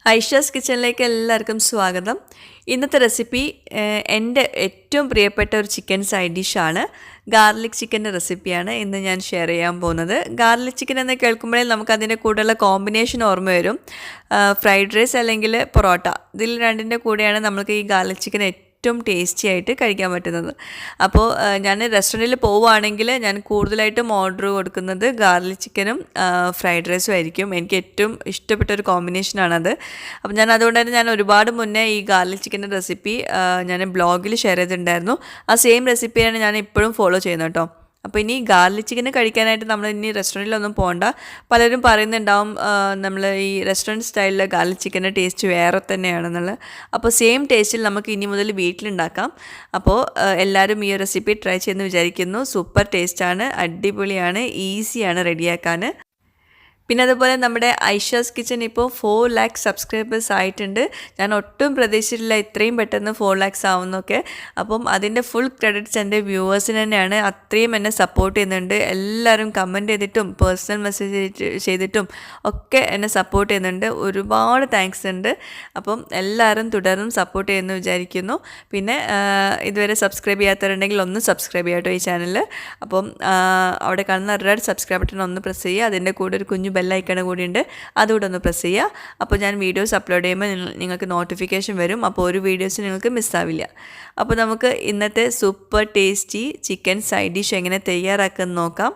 ഐഷാസ് കിച്ചണിലേക്ക് എല്ലാവർക്കും സ്വാഗതം. ഇന്നത്തെ റെസിപ്പി എൻ്റെ ഏറ്റവും പ്രിയപ്പെട്ട ഒരു ചിക്കൻ സൈഡ് ഡിഷാണ്. ഗാർലിക് ചിക്കൻ്റെ റെസിപ്പിയാണ് ഇന്ന് ഞാൻ ഷെയർ ചെയ്യാൻ പോകുന്നത്. ഗാർലിക് ചിക്കൻ എന്ന് കേൾക്കുമ്പോഴേ നമുക്കതിൻ്റെ കൂടെയുള്ള കോമ്പിനേഷൻ ഓർമ്മ വരും. ഫ്രൈഡ് റൈസ് അല്ലെങ്കിൽ പൊറോട്ട, ഇതിൽ രണ്ടിൻ്റെ കൂടെയാണ് നമുക്ക് ഈ ഗാർലിക് ചിക്കൻ ഏറ്റവും ടേസ്റ്റി ആയിട്ട് കഴിക്കാൻ പറ്റുന്നത്. അപ്പോൾ ഞാൻ റെസ്റ്റോറൻറ്റിൽ പോവുകയാണെങ്കിൽ ഞാൻ കൂടുതലായിട്ടും ഓർഡർ കൊടുക്കുന്നത് ഗാർലിക് ചിക്കനും ഫ്രൈഡ് റൈസും ആയിരിക്കും. എനിക്ക് ഏറ്റവും ഇഷ്ടപ്പെട്ട ഒരു കോമ്പിനേഷനാണത്. അപ്പോൾ ഞാൻ അതുകൊണ്ട് തന്നെ ഞാൻ ഒരുപാട് മുന്നേ ഈ ഗാർലിക് ചിക്കൻ്റെ റെസിപ്പി ഞാൻ ബ്ലോഗിൽ ഷെയർ ചെയ്തിട്ടുണ്ടായിരുന്നു. ആ സെയിം റെസിപ്പിയാണ് ഞാൻ ഇപ്പോഴും ഫോളോ ചെയ്യുന്നത് കേട്ടോ. അപ്പോൾ ഇനി ഗാർലിക് ചിക്കൻ കഴിക്കാനായിട്ട് നമ്മൾ ഇനി റെസ്റ്റോറൻറ്റിലൊന്നും പോകണ്ട. പലരും പറയുന്നുണ്ടാവും നമ്മൾ ഈ റെസ്റ്റോറൻറ്റ് സ്റ്റൈലിൽ ഗാർലിക് ചിക്കൻ്റെ ടേസ്റ്റ് വേറെ തന്നെയാണെന്നുള്ളത്. അപ്പോൾ സെയിം ടേസ്റ്റിൽ നമുക്ക് ഇനി മുതൽ വീട്ടിലുണ്ടാക്കാം. അപ്പോൾ എല്ലാവരും ഈ റെസിപ്പി ട്രൈ ചെയ്യുമെന്ന് വിചാരിക്കുന്നു. സൂപ്പർ ടേസ്റ്റാണ്, അടിപൊളിയാണ്, ഈസിയാണ് റെഡിയാക്കാൻ. പിന്നെ അതുപോലെ നമ്മുടെ ഐഷാസ് കിച്ചൻ ഇപ്പോൾ 4 lakh സബ്സ്ക്രൈബേഴ്സ് ആയിട്ടുണ്ട്. ഞാൻ ഒട്ടും പ്രതീക്ഷിച്ചിട്ടില്ല ഇത്രയും പെട്ടെന്ന് 4 lakhs ആവുന്നൊക്കെ. അപ്പം അതിൻ്റെ ഫുൾ ക്രെഡിറ്റ്സ് എൻ്റെ വ്യൂവേഴ്സിന് തന്നെയാണ്. അത്രയും എന്നെ സപ്പോർട്ട് ചെയ്യുന്നുണ്ട്. എല്ലാവരും കമൻറ്റ് ചെയ്തിട്ടും പേഴ്സണൽ മെസ്സേജ് ചെയ്തിട്ടും ഒക്കെ എന്നെ സപ്പോർട്ട് ചെയ്യുന്നുണ്ട്. ഒരുപാട് താങ്ക്സ് ഉണ്ട്. അപ്പം എല്ലാവരും തുടർന്നും സപ്പോർട്ട് ചെയ്യുമെന്ന് വിചാരിക്കുന്നു. പിന്നെ ഇതുവരെ സബ്സ്ക്രൈബ് ചെയ്യാത്തവരുണ്ടെങ്കിൽ ഒന്ന് സബ്സ്ക്രൈബ് ചെയ്യാം കേട്ടോ ഈ ചാനൽ. അപ്പം അവിടെ കാണുന്ന റെഡ് സബ്സ്ക്രൈബ് ബട്ടൺ ഒന്ന് പ്രസ് ചെയ്യുക. അതിൻ്റെ കൂടെ ഒരു കുഞ്ഞു ബെല്ലൈക്കൺ കൂടിയുണ്ട്, അതുകൂടെ ഒന്ന് പ്രസ് ചെയ്യുക. അപ്പോൾ ഞാൻ വീഡിയോസ് അപ്ലോഡ് ചെയ്യുമ്പോൾ നിങ്ങൾക്ക് നോട്ടിഫിക്കേഷൻ വരും. അപ്പോൾ ഒരു വീഡിയോസ് നിങ്ങൾക്ക് മിസ്സാവില്ല. അപ്പോൾ നമുക്ക് ഇന്നത്തെ super tasty chicken side dish എങ്ങനെ തയ്യാറാക്കുന്നത് നോക്കാം.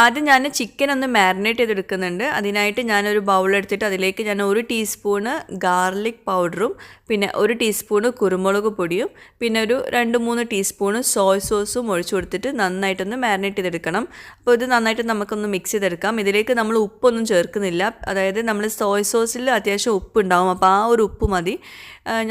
ആദ്യം ഞാൻ ചിക്കൻ ഒന്ന് മാരിനേറ്റ് ചെയ്തെടുക്കുന്നുണ്ട്. അതിനായിട്ട് ഞാനൊരു ബൗളെടുത്തിട്ട് അതിലേക്ക് ഞാൻ 1 ടീസ്പൂണ് ഗാർലിക് പൗഡറും പിന്നെ 1 ടീസ്പൂണ് കുരുമുളക് പൊടിയും പിന്നെ ഒരു 2-3 ടീസ്പൂണ് സോയ് സോസും ഒഴിച്ചു കൊടുത്തിട്ട് നന്നായിട്ടൊന്ന് മാരിനേറ്റ് ചെയ്തെടുക്കണം. അപ്പോൾ ഇത് നന്നായിട്ട് നമുക്കൊന്ന് മിക്സ് ചെയ്തെടുക്കാം. ഇതിലേക്ക് നമ്മൾ ഉപ്പൊന്നും ചേർക്കുന്നില്ല. അതായത് നമ്മൾ സോയ് സോസിൽ അത്യാവശ്യം ഉപ്പ് ഉണ്ടാവും. അപ്പോൾ ആ ഒരു ഉപ്പ് മതി.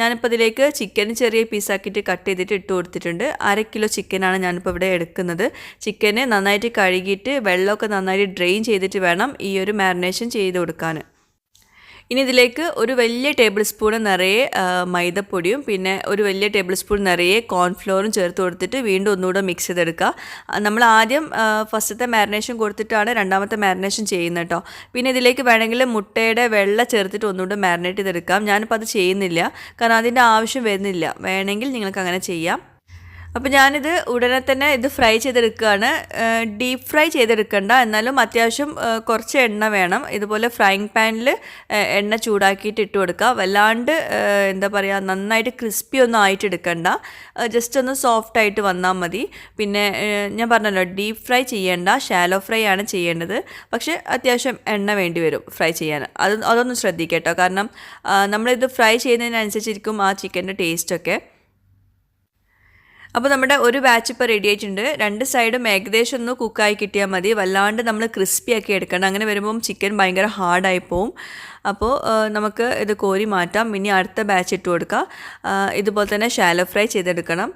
ഞാനിപ്പോൾ ഇതിലേക്ക് ചിക്കൻ ചെറിയ പീസാക്കിയിട്ട് കട്ട് ചെയ്തിട്ട് ഇട്ട് കൊടുത്തിട്ടുണ്ട്. 1/2 കിലോ ചിക്കനാണ് ഞാനിപ്പോൾ ഇവിടെ എടുക്കുന്നത്. ചിക്കന് നന്നായിട്ട് കഴുകിയിട്ട് വെള്ളമൊക്കെ നന്നായിട്ട് ഡ്രെയിൻ ചെയ്തിട്ട് വേണം ഈ ഒരു മാരിനേഷൻ ചെയ്ത് കൊടുക്കാൻ. ഇനി ഇതിലേക്ക് ഒരു വലിയ ടേബിൾ സ്പൂൺ നിറയെ മൈദപ്പൊടിയും പിന്നെ ഒരു വലിയ ടേബിൾ സ്പൂൺ നിറയെ കോൺഫ്ലോറും ചേർത്ത് കൊടുത്തിട്ട് വീണ്ടും ഒന്നുകൂടെ മിക്സ് ചെയ്തെടുക്കുക. നമ്മൾ ആദ്യം ഫസ്റ്റത്തെ മാരിനേഷൻ കൊടുത്തിട്ടാണ് രണ്ടാമത്തെ മാരിനേഷൻ ചെയ്യുന്നത് കേട്ടോ. പിന്നെ ഇതിലേക്ക് വേണമെങ്കിൽ മുട്ടയുടെ വെള്ള ചേർത്തിട്ട് ഒന്നുകൂടെ മാരിനേറ്റ് ചെയ്തെടുക്കാം. ഞാനിപ്പോൾ അത് ചെയ്യുന്നില്ല, കാരണം അതിൻ്റെ ആവശ്യം വരുന്നില്ല. വേണമെങ്കിൽ നിങ്ങൾക്ക് അങ്ങനെ ചെയ്യാം. അപ്പോൾ ഞാനിത് ഉടനെ തന്നെ ഇത് ഫ്രൈ ചെയ്തെടുക്കുകയാണ്. ഡീപ്പ് ഫ്രൈ ചെയ്തെടുക്കണ്ട, എന്നാലും അത്യാവശ്യം കുറച്ച് എണ്ണ വേണം. ഇതുപോലെ ഫ്രൈങ് പാനിൽ എണ്ണ ചൂടാക്കിയിട്ട് ഇട്ട് കൊടുക്കുക. വല്ലാണ്ട് എന്താ പറയുക, നന്നായിട്ട് ക്രിസ്പി ഒന്നും ആയിട്ട് എടുക്കണ്ട, ജസ്റ്റ് ഒന്ന് സോഫ്റ്റ് ആയിട്ട് വന്നാൽ മതി. പിന്നെ ഞാൻ പറഞ്ഞല്ലോ, ഡീപ്പ് ഫ്രൈ ചെയ്യേണ്ട, ഷാലോ ഫ്രൈ ആണ് ചെയ്യേണ്ടത്. പക്ഷേ അത്യാവശ്യം എണ്ണ വേണ്ടി വരും ഫ്രൈ ചെയ്യാൻ. അതൊന്ന് ശ്രദ്ധിക്കുക കേട്ടോ, കാരണം നമ്മളിത് ഫ്രൈ ചെയ്യുന്നതിനനുസരിച്ചിരിക്കും ആ ചിക്കൻ്റെ ടേസ്റ്റൊക്കെ. അപ്പോൾ നമ്മുടെ ഒരു ബാച്ച് ഇപ്പോൾ റെഡി ആയിട്ടുണ്ട്. 2 സൈഡും ഏകദേശം ഒന്ന് കുക്കായി കിട്ടിയാൽ മതി. വല്ലാണ്ട് നമ്മൾ ക്രിസ്പി ആക്കി എടുക്കണം. അങ്ങനെ വരുമ്പം ചിക്കൻ ഭയങ്കര ഹാർഡായി പോവും. അപ്പോൾ നമുക്ക് ഇത് കോരി മാറ്റാം. ഇനി അടുത്ത ബാച്ച് ഇട്ട് കൊടുക്കുക. ഇതുപോലെ തന്നെ ഷാലോ ഫ്രൈ ചെയ്തെടുക്കണം.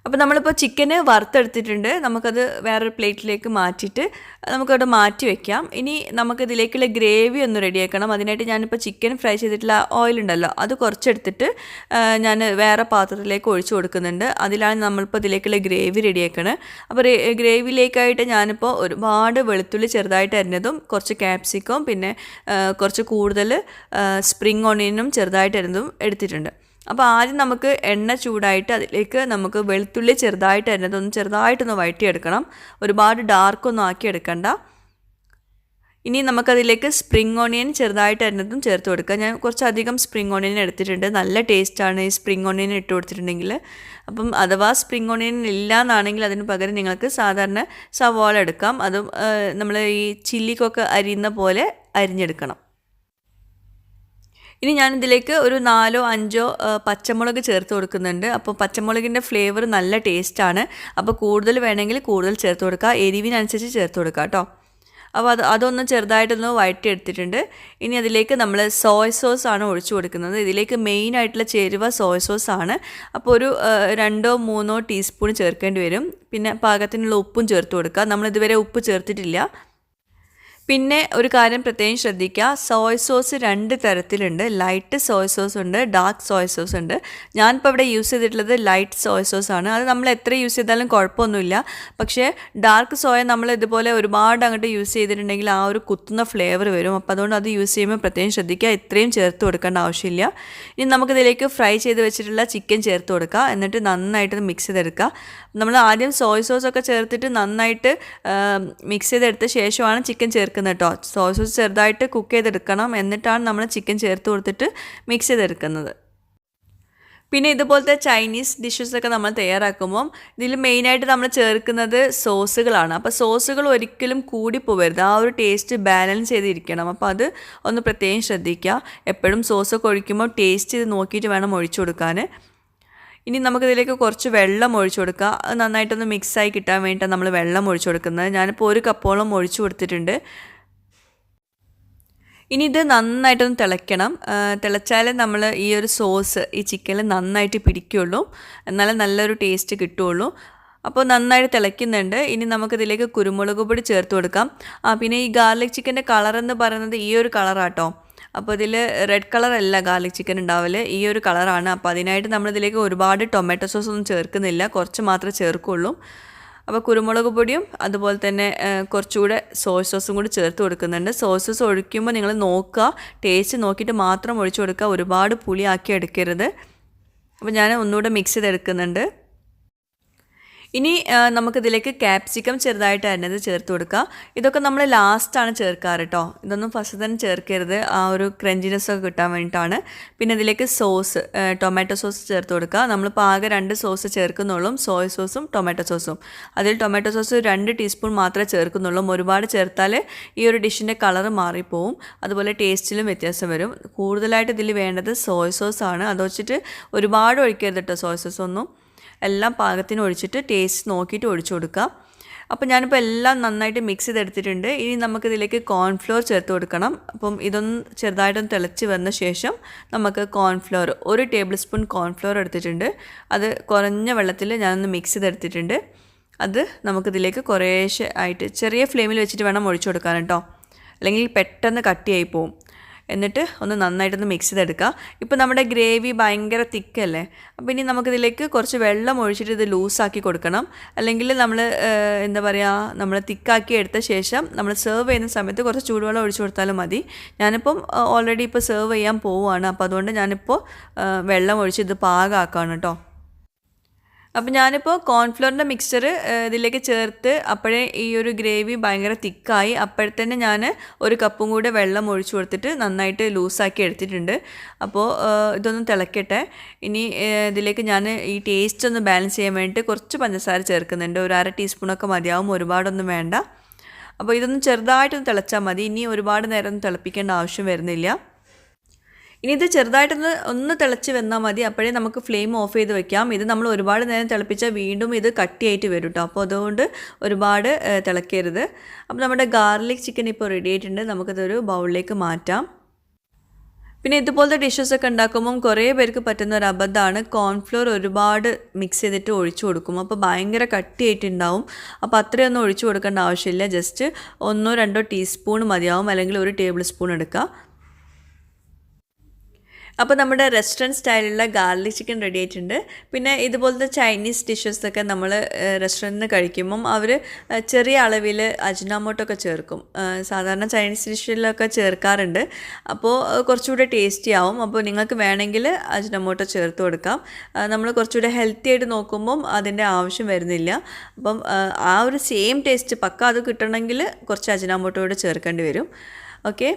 അപ്പോൾ നമ്മളിപ്പോൾ ചിക്കന് വറുത്തെടുത്തിട്ടുണ്ട്. നമുക്കത് വേറൊരു പ്ലേറ്റിലേക്ക് മാറ്റിയിട്ട് നമുക്കവിടെ മാറ്റി വയ്ക്കാം. ഇനി നമുക്കിതിലേക്കുള്ള ഗ്രേവി ഒന്ന് റെഡിയാക്കണം. അതിനായിട്ട് ഞാനിപ്പോൾ ചിക്കൻ ഫ്രൈ ചെയ്തിട്ടുള്ള ഓയിലുണ്ടല്ലോ, അത് കുറച്ചെടുത്തിട്ട് ഞാൻ വേറെ പാത്രത്തിലേക്ക് ഒഴിച്ചു കൊടുക്കുന്നുണ്ട്. അതിലാണ് നമ്മളിപ്പോൾ ഇതിലേക്കുള്ള ഗ്രേവി റെഡിയാക്കണത്. അപ്പോൾ ഗ്രേവിയിലേക്കായിട്ട് ഞാനിപ്പോൾ ഒരുപാട് വെളുത്തുള്ളി ചെറുതായിട്ട് അരിഞ്ഞതും കുറച്ച് ക്യാപ്സിക്കം പിന്നെ കുറച്ച് കൂടുതൽ സ്പ്രിംഗ് ഓണിയനും ചെറുതായിട്ട് അരിഞ്ഞതും എടുത്തിട്ടുണ്ട്. അപ്പോൾ ആദ്യം നമുക്ക് എണ്ണ ചൂടായിട്ട് അതിലേക്ക് നമുക്ക് വെളുത്തുള്ളി ചെറുതായിട്ട് അരിഞ്ഞതൊന്ന് ചെറുതായിട്ടൊന്ന് വഴറ്റിയെടുക്കണം. ഒരുപാട് ഡാർക്കൊന്നും ആക്കി എടുക്കണ്ട. ഇനി നമുക്കതിലേക്ക് സ്പ്രിംഗ് ഓണിയൻ ചെറുതായിട്ട് അരിഞ്ഞതും ചേർത്ത് കൊടുക്കുക. ഞാൻ കുറച്ചധികം സ്പ്രിംഗ് ഓണിയൻ എടുത്തിട്ടുണ്ട്. നല്ല ടേസ്റ്റാണ് ഈ സ്പ്രിംഗ് ഓണിയൻ ഇട്ട് കൊടുത്തിട്ടുണ്ടെങ്കിൽ. അപ്പം അഥവാ സ്പ്രിംഗ് ഓണിയൻ ഇല്ല എന്നാണെങ്കിൽ അതിന് പകരം നിങ്ങൾക്ക് സാധാരണ സവാള എടുക്കാം. അതും നമ്മൾ ഈ ചില്ലിക്കൊക്കെ അരിയുന്ന പോലെ അരിഞ്ഞെടുക്കണം. ഇനി ഞാനിതിലേക്ക് ഒരു 4-5 പച്ചമുളക് ചേർത്ത് കൊടുക്കുന്നുണ്ട്. അപ്പോൾ പച്ചമുളകിൻ്റെ ഫ്ലേവർ നല്ല ടേസ്റ്റാണ്. അപ്പോൾ കൂടുതൽ വേണമെങ്കിൽ കൂടുതൽ ചേർത്ത് കൊടുക്കുക, എരിവിനനുസരിച്ച് ചേർത്ത് കൊടുക്കുക കേട്ടോ. അപ്പോൾ അതൊന്ന് ചെറുതായിട്ടൊന്ന് വഴറ്റിയെടുത്തിട്ടുണ്ട്. ഇനി അതിലേക്ക് നമ്മൾ സോയ് സോസ് ആണ് ഒഴിച്ചു കൊടുക്കുന്നത്. ഇതിലേക്ക് മെയിനായിട്ടുള്ള ചേരുവ സോയ് സോസ് ആണ്. അപ്പോൾ ഒരു 2-3 ടീസ്പൂൺ ചേർക്കേണ്ടി വരും. പിന്നെ പാകത്തിനുള്ള ഉപ്പും ചേർത്ത് കൊടുക്കുക. നമ്മളിതുവരെ ഉപ്പ് ചേർത്തിട്ടില്ല. പിന്നെ ഒരു കാര്യം പ്രത്യേകം ശ്രദ്ധിക്കുക, സോയ് സോസ് 2 തരത്തിലുണ്ട്. ലൈറ്റ് സോയ് സോസ് ഉണ്ട്, ഡാർക്ക് സോയ് സോസ് ഉണ്ട്. ഞാനിപ്പോൾ ഇവിടെ യൂസ് ചെയ്തിട്ടുള്ളത് ലൈറ്റ് സോയ് സോസ് ആണ്. അത് നമ്മൾ എത്ര യൂസ് ചെയ്താലും കുഴപ്പമൊന്നുമില്ല. പക്ഷേ ഡാർക്ക് സോയ നമ്മൾ ഇതുപോലെ ഒരുപാട് അങ്ങോട്ട് യൂസ് ചെയ്തിട്ടുണ്ടെങ്കിൽ ആ ഒരു കുത്തുന്ന ഫ്ലേവർ വരും. അപ്പോൾ അതുകൊണ്ട് അത് യൂസ് ചെയ്യുമ്പോൾ പ്രത്യേകം ശ്രദ്ധിക്കുക. ഇത്രയും ചേർത്ത് കൊടുക്കേണ്ട ആവശ്യമില്ല. ഇനി നമുക്കിതിലേക്ക് ഫ്രൈ ചെയ്ത് വെച്ചിട്ടുള്ള ചിക്കൻ ചേർത്ത് കൊടുക്കുക. എന്നിട്ട് നന്നായിട്ട് മിക്സ് ചെയ്തെടുക്കുക. നമ്മൾ ആദ്യം സോയ് സോസൊക്കെ ചേർത്തിട്ട് നന്നായിട്ട് മിക്സ് ചെയ്തെടുത്ത ശേഷമാണ് ചിക്കൻ ചേർക്കുന്നത് കേട്ടോ. സോയ് സോസ് ചെറുതായിട്ട് കുക്ക് ചെയ്തെടുക്കണം. എന്നിട്ടാണ് നമ്മൾ ചിക്കൻ ചേർത്ത് കൊടുത്തിട്ട് മിക്സ് ചെയ്തെടുക്കുന്നത്. പിന്നെ ഇതുപോലത്തെ ചൈനീസ് ഡിഷസൊക്കെ നമ്മൾ തയ്യാറാക്കുമ്പം ഇതിൽ മെയിനായിട്ട് നമ്മൾ ചേർക്കുന്നത് സോസുകളാണ്. അപ്പോൾ സോസുകൾ ഒരിക്കലും കൂടി പോകരുത്. ആ ഒരു ടേസ്റ്റ് ബാലൻസ് ചെയ്തിരിക്കണം. അപ്പോൾ അത് ഒന്ന് പ്രത്യേകം ശ്രദ്ധിക്കുക. എപ്പോഴും സോസൊക്കെ ഒഴിക്കുമ്പോൾ ടേസ്റ്റ് ചെയ്ത് നോക്കിയിട്ട് വേണം ഒഴിച്ചു കൊടുക്കാൻ. ഇനി നമുക്കിതിലേക്ക് കുറച്ച് വെള്ളം ഒഴിച്ചു കൊടുക്കുക. അത് നന്നായിട്ടൊന്ന് മിക്സായി കിട്ടാൻ വേണ്ടിയിട്ടാണ് നമ്മൾ വെള്ളം ഒഴിച്ചു കൊടുക്കുന്നത്. ഞാനിപ്പോൾ 1 കപ്പോളം ഒഴിച്ചു കൊടുത്തിട്ടുണ്ട്. ഇനി ഇത് നന്നായിട്ടൊന്ന് തിളയ്ക്കണം. തിളച്ചാലേ നമ്മൾ ഈ ഒരു സോസ് ഈ ചിക്കനിൽ നന്നായിട്ട് പിടിക്കുകയുള്ളൂ. എന്നാലേ നല്ലൊരു ടേസ്റ്റ് കിട്ടുകയുള്ളൂ. അപ്പോൾ നന്നായിട്ട് തിളയ്ക്കുന്നുണ്ട്. ഇനി നമുക്കിതിലേക്ക് കുരുമുളക് പൊടി ചേർത്ത് കൊടുക്കാം. പിന്നെ ഈ ഗാർലിക് ചിക്കൻ്റെ കളറെന്ന് പറയുന്നത് ഈ ഒരു കളറാട്ടോ. അപ്പോൾ ഇതിൽ റെഡ് കളറല്ല ഗാർലിക് ചിക്കൻ ഉണ്ടാവില്ല, ഈ ഒരു കളറാണ്. അപ്പോൾ അതിനായിട്ട് നമ്മളിതിലേക്ക് ഒരുപാട് ടൊമാറ്റോ സോസ് ഒന്നും ചേർക്കുന്നില്ല, കുറച്ച് മാത്രമേ ചേർക്കുള്ളൂ. അപ്പോൾ കുരുമുളക് പൊടിയും അതുപോലെ തന്നെ കുറച്ചുകൂടെ സോയ സോസും കൂടി ചേർത്ത് കൊടുക്കുന്നുണ്ട്. സോയ സോസ് ഒഴിക്കുമ്പോൾ നിങ്ങൾ നോക്കുക, ടേസ്റ്റ് നോക്കിയിട്ട് മാത്രം ഒഴിച്ചു കൊടുക്കുക. ഒരുപാട് പുളിയാക്കി എടുക്കരുത്. അപ്പോൾ ഞാൻ ഒന്നുകൂടെ മിക്സ് ചെയ്തെടുക്കുന്നുണ്ട്. ഇനി നമുക്കിതിലേക്ക് ക്യാപ്സിക്കം ചെറുതായിട്ട് അരിഞ്ഞത് ചേർത്ത് കൊടുക്കുക. ഇതൊക്കെ നമ്മൾ ലാസ്റ്റാണ് ചേർക്കാറ് കേട്ടോ. ഇതൊന്നും ഫസ്റ്റ് തന്നെ ചേർക്കരുത്, ആ ഒരു ക്രഞ്ചിനെസ്സൊക്കെ കിട്ടാൻ വേണ്ടിയിട്ടാണ്. പിന്നെ ഇതിലേക്ക് സോസ്, ടൊമാറ്റോ സോസ് ചേർത്ത് കൊടുക്കുക. നമ്മളിപ്പോൾ ആകെ 2 സോസ് ചേർക്കുന്നുള്ളൂ, സോയ സോസും ടൊമാറ്റോ സോസും. അതിൽ ടൊമാറ്റോ സോസ് 2 ടീസ്പൂൺ മാത്രമേ ചേർക്കുന്നുള്ളൂ. ഒരുപാട് ചേർത്താൽ ഈ ഒരു ഡിഷിൻ്റെ കളറ് മാറിപ്പോവും, അതുപോലെ ടേസ്റ്റിലും വ്യത്യാസം വരും. കൂടുതലായിട്ട് ഇതിൽ വേണ്ടത് സോയ സോസാണ്. അത് വെച്ചിട്ട് ഒരുപാട് ഒഴിക്കരുത് കേട്ടോ സോയ സോസ് ഒന്നും. എല്ലാം പാകത്തിന് ഒഴിച്ചിട്ട് ടേസ്റ്റ് നോക്കിയിട്ട് ഒഴിച്ചു കൊടുക്കുക. അപ്പോൾ ഞാനിപ്പോൾ എല്ലാം നന്നായിട്ട് മിക്സ് ചെയ്തെടുത്തിട്ടുണ്ട്. ഇനി നമുക്കിതിലേക്ക് കോൺഫ്ലോർ ചേർത്ത് കൊടുക്കണം. അപ്പം ഇതൊന്ന് ചെറുതായിട്ടൊന്ന് തിളച്ച് വന്ന ശേഷം നമുക്ക് കോൺഫ്ലോർ 1 ടേബിൾ സ്പൂൺ കോൺഫ്ലോർ എടുത്തിട്ടുണ്ട്. അത് കുറഞ്ഞ വെള്ളത്തിൽ ഞാനൊന്ന് മിക്സ് ചെയ്തെടുത്തിട്ടുണ്ട്. അത് നമുക്കിതിലേക്ക് കുറേശ്ശെ ആയിട്ട് ചെറിയ ഫ്ലെയിമിൽ വെച്ചിട്ട് വേണം ഒഴിച്ചു കൊടുക്കാൻ കേട്ടോ, അല്ലെങ്കിൽ പെട്ടെന്ന് കട്ടിയായി പോവും. എന്നിട്ട് ഒന്ന് നന്നായിട്ടൊന്ന് മിക്സ് ചെയ്തെടുക്കുക. ഇപ്പോൾ നമ്മുടെ ഗ്രേവി ഭയങ്കര തിക്കല്ലേ, അപ്പോൾ ഇനി നമുക്കിതിലേക്ക് കുറച്ച് വെള്ളം ഒഴിച്ചിട്ട് ഇത് ലൂസാക്കി കൊടുക്കണം. അല്ലെങ്കിൽ നമ്മൾ എന്താ പറയുക, നമ്മൾ തിക്കാക്കി എടുത്ത ശേഷം നമ്മൾ സെർവ് ചെയ്യുന്ന സമയത്ത് കുറച്ച് ചൂടുവെള്ളം ഒഴിച്ചു കൊടുത്താലും മതി. ഞാനിപ്പം ഓൾറെഡി ഇപ്പോൾ സെർവ് ചെയ്യാൻ പോവുകയാണ്. അപ്പോൾ അതുകൊണ്ട് ഞാനിപ്പോൾ വെള്ളം ഒഴിച്ച് ഇത് പാകമാക്കുകയാണ് കേട്ടോ. അപ്പോൾ ഞാനിപ്പോൾ കോൺഫ്ലോറിൻ്റെ മിക്സ്ചർ ഇതിലേക്ക് ചേർത്ത് അപ്പോഴേ ഈ ഒരു ഗ്രേവി ഭയങ്കര തിക്കായി. അപ്പോഴത്തന്നെ ഞാൻ 1 കപ്പും കൂടെ വെള്ളം ഒഴിച്ചു കൊടുത്തിട്ട് നന്നായിട്ട് ലൂസാക്കി എടുത്തിട്ടുണ്ട്. അപ്പോൾ ഇതൊന്ന് തിളക്കട്ടെ. ഇനി ഇതിലേക്ക് ഞാൻ ഈ ടേസ്റ്റ് ഒന്ന് ബാലൻസ് ചെയ്യാൻ വേണ്ടിയിട്ട് കുറച്ച് പഞ്ചസാര ചേർക്കുന്നുണ്ട്. 1/2 ടീസ്പൂണൊക്കെ മതിയാവും, ഒരുപാടൊന്നും വേണ്ട. അപ്പോൾ ഇതൊന്ന് ചെറുതായിട്ടൊന്ന് തിളച്ചാൽ മതി. ഇനി ഒരുപാട് നേരം ഒന്നും തിളപ്പിക്കേണ്ട ആവശ്യം വരുന്നില്ല. ഇനി ഇത് ചെറുതായിട്ടൊന്ന് തിളച്ച് വന്നാൽ മതി. അപ്പോഴേ നമുക്ക് ഫ്ലെയിം ഓഫ് ചെയ്ത് വെക്കാം. ഇത് നമ്മൾ ഒരുപാട് നേരം തിളപ്പിച്ചാൽ വീണ്ടും ഇത് കട്ടിയായിട്ട് വരും കേട്ടോ. അപ്പോൾ അതുകൊണ്ട് ഒരുപാട് തിളക്കരുത്. അപ്പോൾ നമ്മുടെ ഗാർലിക് ചിക്കൻ ഇപ്പോൾ റെഡി ആയിട്ടുണ്ട്. നമുക്കതൊരു ബൗളിലേക്ക് മാറ്റാം. പിന്നെ ഇതുപോലത്തെ ഡിഷസൊക്കെ ഉണ്ടാക്കുമ്പം കുറേ പേർക്ക് പറ്റുന്ന ഒരു അബദ്ധമാണ് കോൺഫ്ലോർ ഒരുപാട് മിക്സ് ചെയ്തിട്ട് ഒഴിച്ചു കൊടുക്കും. അപ്പോൾ ഭയങ്കര കട്ടിയായിട്ടുണ്ടാവും. അപ്പോൾ അത്രയൊന്നും ഒഴിച്ചു കൊടുക്കേണ്ട ആവശ്യമില്ല. ജസ്റ്റ് 1-2 ടീസ്പൂൺ മതിയാവും, അല്ലെങ്കിൽ 1 ടേബിൾ സ്പൂൺ എടുക്കുക. അപ്പോൾ നമ്മുടെ റെസ്റ്റോറൻറ്റ് സ്റ്റൈലിലുള്ള ഗാർലിക് ചിക്കൻ റെഡി ആയിട്ടുണ്ട്. പിന്നെ ഇതുപോലത്തെ ചൈനീസ് ഡിഷസൊക്കെ നമ്മൾ റെസ്റ്റോറൻറ്റിൽ നിന്ന് കഴിക്കുമ്പം അവർ ചെറിയ അളവിൽ അജിനോമോട്ടൊക്കെ ചേർക്കും. സാധാരണ ചൈനീസ് ഡിഷിലൊക്കെ ചേർക്കാറുണ്ട്. അപ്പോൾ കുറച്ചുകൂടെ ടേസ്റ്റി ആവും. അപ്പോൾ നിങ്ങൾക്ക് വേണമെങ്കിൽ അജിനോമോട്ടോ ചേർത്ത് കൊടുക്കാം. നമ്മൾ കുറച്ചുകൂടെ ഹെൽത്തി ആയിട്ട് നോക്കുമ്പം അതിൻ്റെ ആവശ്യം വരുന്നില്ല. അപ്പം ആ ഒരു സെയിം ടേസ്റ്റ് പക്ക അത് കിട്ടണമെങ്കിൽ കുറച്ച് അജിനോമോട്ടോ കൂടെ ചേർക്കേണ്ടി വരും. ഓക്കെ,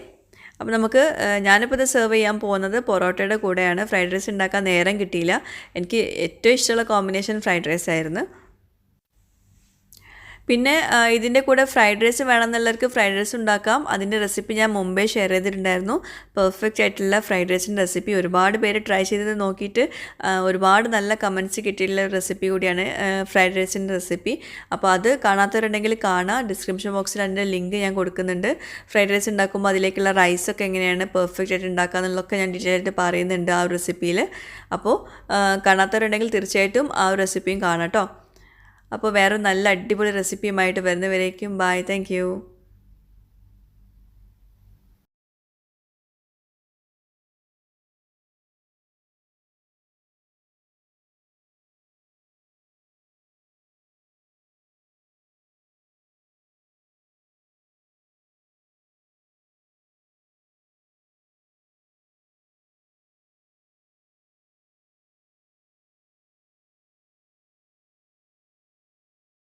അപ്പോൾ നമുക്ക് ഞാനിപ്പോൾ ഇത് സെർവ് ചെയ്യാൻ പോകുന്നത് പൊറോട്ടയുടെ കൂടെയാണ്. ഫ്രൈഡ് റൈസ് ഉണ്ടാക്കാൻ നേരം കിട്ടിയില്ല. എനിക്ക് ഏറ്റവും ഇഷ്ടമുള്ള കോമ്പിനേഷൻ ഫ്രൈഡ് റൈസ് ആയിരുന്നു. പിന്നെ ഇതിൻ്റെ കൂടെ ഫ്രൈഡ് റൈസ് വേണമെന്നുള്ളവർക്ക് ഫ്രൈഡ് റൈസ് ഉണ്ടാക്കാം. അതിൻ്റെ റെസിപ്പി ഞാൻ മുമ്പേ ഷെയർ ചെയ്തിട്ടുണ്ടായിരുന്നു. പെർഫെക്റ്റ് ആയിട്ടുള്ള ഫ്രൈഡ് റൈസിൻ്റെ റെസിപ്പി ഒരുപാട് പേര് ട്രൈ ചെയ്ത് നോക്കിയിട്ട് ഒരുപാട് നല്ല കമൻറ്റ്സ് കിട്ടിയിട്ടുള്ള റെസിപ്പി കൂടിയാണ് ഫ്രൈഡ് റൈസിൻ്റെ റെസിപ്പി. അപ്പോൾ അത് കാണാത്തവരുണ്ടെങ്കിൽ കാണാം. ഡിസ്ക്രിപ്ഷൻ ബോക്സിൽ അതിൻ്റെ ലിങ്ക് ഞാൻ കൊടുക്കുന്നുണ്ട്. ഫ്രൈഡ് റൈസ് ഉണ്ടാക്കുമ്പോൾ അതിലേക്കുള്ള റൈസൊക്കെ എങ്ങനെയാണ് പെർഫെക്റ്റ് ആയിട്ട് ഉണ്ടാക്കുക എന്നുള്ളതൊക്കെ ഞാൻ ഡീറ്റെയിൽ ആയിട്ട് പറയുന്നുണ്ട് ആ ഒരു റെസിപ്പിയിൽ. അപ്പോൾ കാണാത്തവരുണ്ടെങ്കിൽ തീർച്ചയായിട്ടും ആ ഒരു റെസിപ്പിയും കാണാം കേട്ടോ. അപ്പോൾ വേറെ നല്ല അടിപൊളി റെസിപ്പിയുമായിട്ട് വരുന്നവരേക്കും ബൈ. Thank you.